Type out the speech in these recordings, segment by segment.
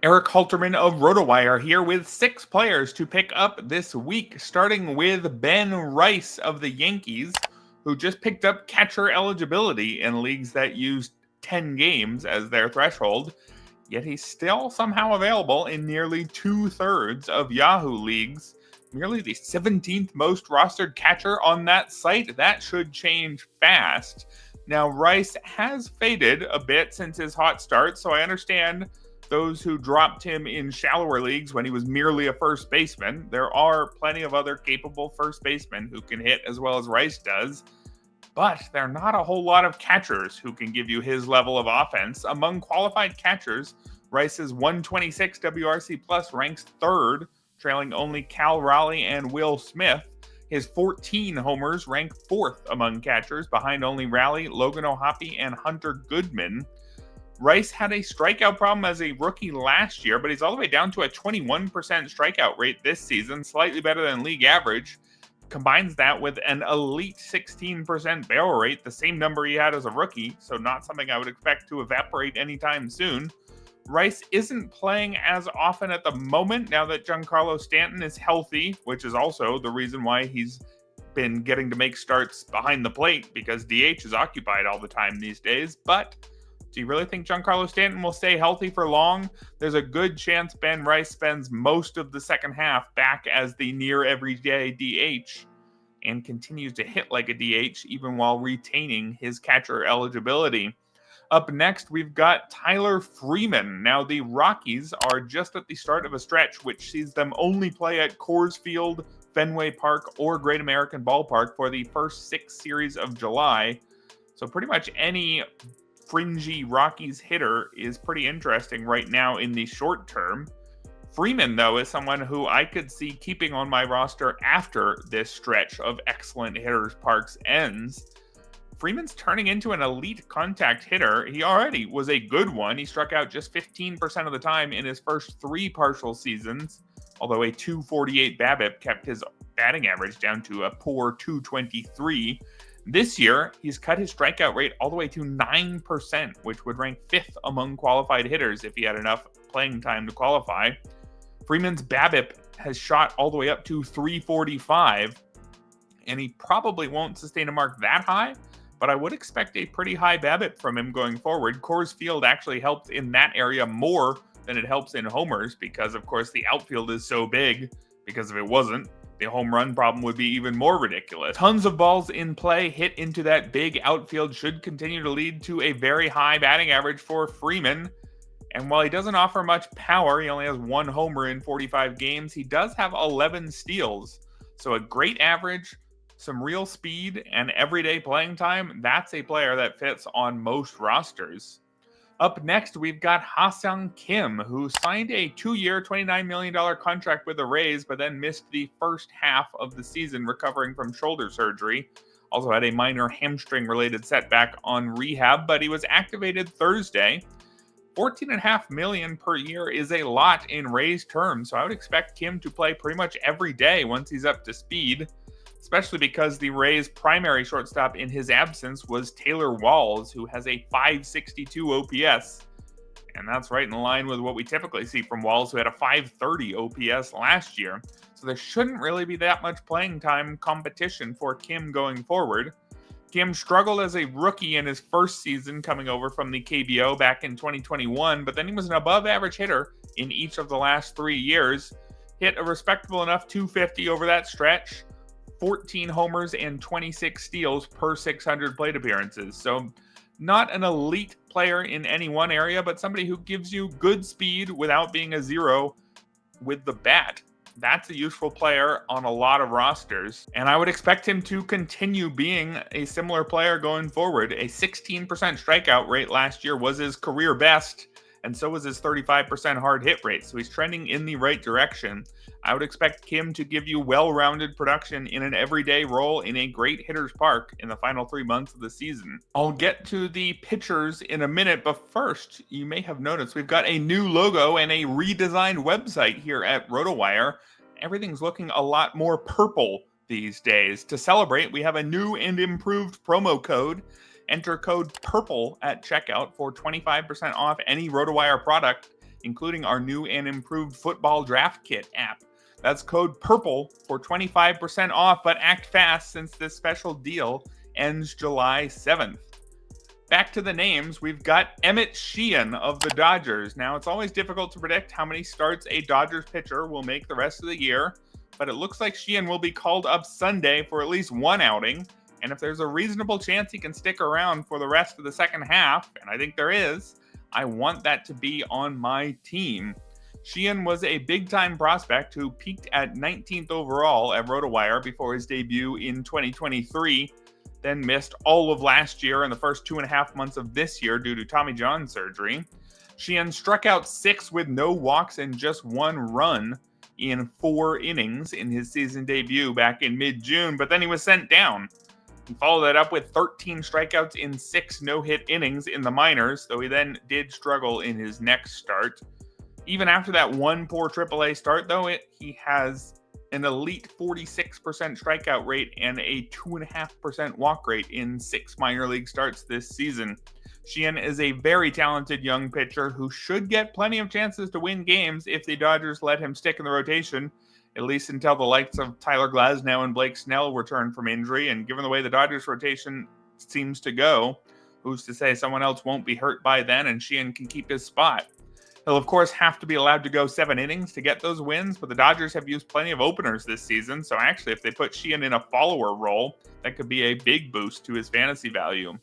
Erik Halterman of RotoWire here with 6 players to pick up this week, starting with Ben Rice of the Yankees, who just picked up catcher eligibility in leagues that used 10 games as their threshold, yet he's still somehow available in nearly 2/3 of Yahoo leagues. Merely the 17th most rostered catcher on that site. That should change fast. Now, Rice has faded a bit since his hot start, so I understand those who dropped him in shallower leagues when he was merely a first baseman. There are plenty of other capable first basemen who can hit as well as Rice does, but there are not a whole lot of catchers who can give you his level of offense. Among qualified catchers, Rice's 126 WRC plus ranks 3rd, trailing only Cal Raleigh and Will Smith. His 14 homers rank 4th among catchers, behind only Raleigh, Logan O'Hoppe, and Hunter Goodman. Rice had a strikeout problem as a rookie last year, but he's all the way down to a 21% strikeout rate this season, slightly better than league average. Combines that with an elite 16% barrel rate, the same number he had as a rookie, so not something I would expect to evaporate anytime soon. Rice isn't playing as often at the moment now that Giancarlo Stanton is healthy, which is also the reason why he's been getting to make starts behind the plate, because DH is occupied all the time these days. But do you really think Giancarlo Stanton will stay healthy for long? There's a good chance Ben Rice spends most of the second half back as the near everyday DH and continues to hit like a DH even while retaining his catcher eligibility. Up next, we've got Tyler Freeman. Now, the Rockies are just at the start of a stretch which sees them only play at Coors Field, Fenway Park, or Great American Ballpark for the first 6 series of July. So pretty much any fringy Rockies hitter is pretty interesting right now in the short term. Freeman, though, is someone who I could see keeping on my roster after this stretch of excellent hitters parks ends. Freeman's turning into an elite contact hitter. He already was a good one. He struck out just 15% of the time in his first 3 partial seasons, although a 248 BABIP kept his batting average down to a poor 223. This year, he's cut his strikeout rate all the way to 9%, which would rank 5th among qualified hitters if he had enough playing time to qualify. Freeman's BABIP has shot all the way up to 345, and he probably won't sustain a mark that high, but I would expect a pretty high BABIP from him going forward. Coors Field actually helps in that area more than it helps in homers because, of course, the outfield is so big, because if it wasn't, the home run problem would be even more ridiculous. Tons of balls in play hit into that big outfield should continue to lead to a very high batting average for Freeman. And while he doesn't offer much power, he only has 1 homer in 45 games, he does have 11 steals. So a great average, some real speed, and everyday playing time. That's a player that fits on most rosters. Up next, we've got Ha-Seong Kim, who signed a 2-year, $29 million contract with the Rays, but then missed the first half of the season recovering from shoulder surgery. Also had a minor hamstring-related setback on rehab, but he was activated Thursday. $14.5 million per year is a lot in Rays terms, so I would expect Kim to play pretty much every day once he's up to speed, especially because the Rays' primary shortstop in his absence was Taylor Walls, who has a 562 OPS. And that's right in line with what we typically see from Walls, who had a 530 OPS last year. So there shouldn't really be that much playing time competition for Kim going forward. Kim struggled as a rookie in his first season coming over from the KBO back in 2021, but then he was an above-average hitter in each of the last 3 years. Hit a respectable enough 250 over that stretch, 14 homers and 26 steals per 600 plate appearances. So not an elite player in any one area, but somebody who gives you good speed without being a zero with the bat. That's a useful player on a lot of rosters, and I would expect him to continue being a similar player going forward. A 16% strikeout rate last year was his career best, and so was his 35% hard hit rate, so he's trending in the right direction. I would expect Kim to give you well-rounded production in an everyday role in a great hitter's park in the final 3 months of the season. I'll get to the pitchers in a minute, but first, you may have noticed we've got a new logo and a redesigned website here at RotoWire. Everything's looking a lot more purple these days. To celebrate, we have a new and improved promo code. Enter code PURPLE at checkout for 25% off any RotoWire product, including our new and improved football draft kit app. That's code PURPLE for 25% off, but act fast since this special deal ends July 7th. Back to the names, we've got Emmet Sheehan of the Dodgers. Now, it's always difficult to predict how many starts a Dodgers pitcher will make the rest of the year, but it looks like Sheehan will be called up Sunday for at least one outing, and if there's a reasonable chance he can stick around for the rest of the second half, and I think there is, I want that to be on my team. Sheehan was a big-time prospect who peaked at 19th overall at RotoWire before his debut in 2023, then missed all of last year and the first 2.5 months of this year due to Tommy John surgery. Sheehan struck out 6 with no walks and just 1 run in 4 innings in his season debut back in mid-June, but then he was sent down. He followed that up with 13 strikeouts in 6 no-hit innings in the minors, though he then did struggle in his next start. Even after that one poor AAA start, though, he has an elite 46% strikeout rate and a 2.5% walk rate in 6 minor league starts this season. Sheehan is a very talented young pitcher who should get plenty of chances to win games if the Dodgers let him stick in the rotation, at least until the likes of Tyler Glasnow and Blake Snell return from injury. And given the way the Dodgers rotation seems to go, who's to say someone else won't be hurt by then and Sheehan can keep his spot? He'll, of course, have to be allowed to go 7 innings to get those wins, but the Dodgers have used plenty of openers this season, so actually if they put Sheehan in a follower role, that could be a big boost to his fantasy value.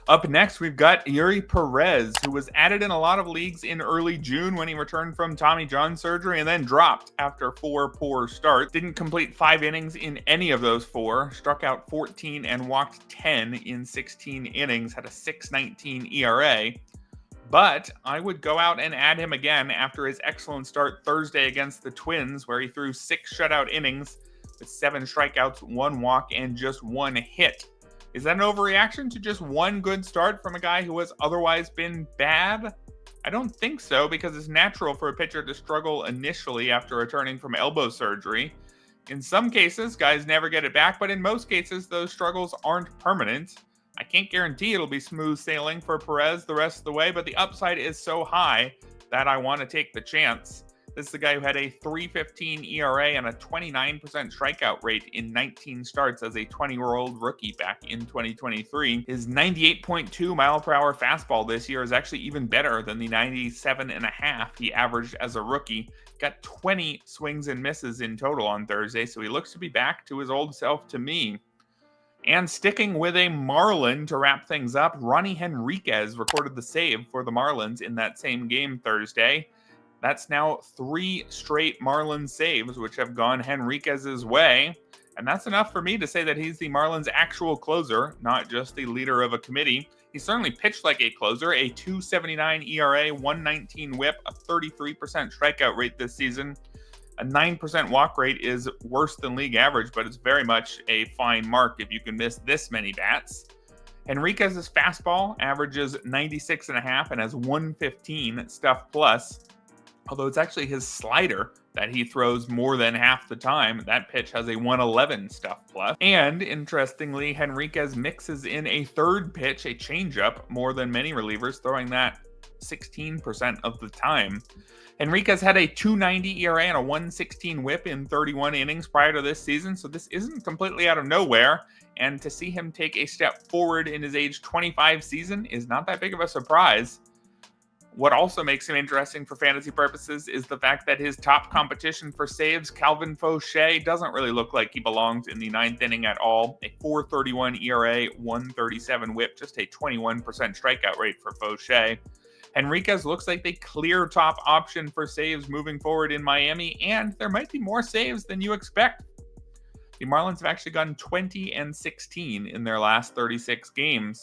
Up next, we've got Eury Perez, who was added in a lot of leagues in early June when he returned from Tommy John surgery and then dropped after 4 poor starts. Didn't complete 5 innings in any of those 4, struck out 14 and walked 10 in 16 innings, had a 6.19 ERA. But I would go out and add him again after his excellent start Thursday against the Twins, where he threw 6 shutout innings with 7 strikeouts, 1 walk, and just 1 hit. Is that an overreaction to just 1 good start from a guy who has otherwise been bad? I don't think so, because it's natural for a pitcher to struggle initially after returning from elbow surgery. In some cases, guys never get it back, but in most cases, those struggles aren't permanent. I can't guarantee it'll be smooth sailing for Perez the rest of the way, but the upside is so high that I want to take the chance. This is the guy who had a 3.15 ERA and a 29% strikeout rate in 19 starts as a 20-year-old rookie back in 2023. His 98.2 mile-per-hour fastball this year is actually even better than the 97.5 he averaged as a rookie. Got 20 swings and misses in total on Thursday, so he looks to be back to his old self to me. And sticking with a Marlin to wrap things up, Ronny Henriquez recorded the save for the Marlins in that same game Thursday. That's now 3 straight Marlins saves, which have gone Henriquez's way. And that's enough for me to say that he's the Marlins' actual closer, not just the leader of a committee. He certainly pitched like a closer, a 2.79 ERA, 1.19 whip, a 33% strikeout rate this season. A 9% walk rate is worse than league average, but it's very much a fine mark if you can miss this many bats. Henriquez's fastball averages 96.5 and has 115 stuff plus, although it's actually his slider that he throws more than half the time. That pitch has a 111 stuff plus. And interestingly, Henriquez mixes in a third pitch, a changeup, more than many relievers, throwing that 16% of the time. Henriquez had a 2.90 ERA and a 1.16 whip in 31 innings prior to this season, so this isn't completely out of nowhere. And to see him take a step forward in his age 25 season is not that big of a surprise. What also makes him interesting for fantasy purposes is the fact that his top competition for saves, Calvin Fauché, doesn't really look like he belongs in the 9th inning at all. A 4.31 ERA, 1.37 whip, just a 21% strikeout rate for Fauché. Henriquez looks like the clear top option for saves moving forward in Miami, and there might be more saves than you expect. The Marlins have actually gone 20-16 in their last 36 games.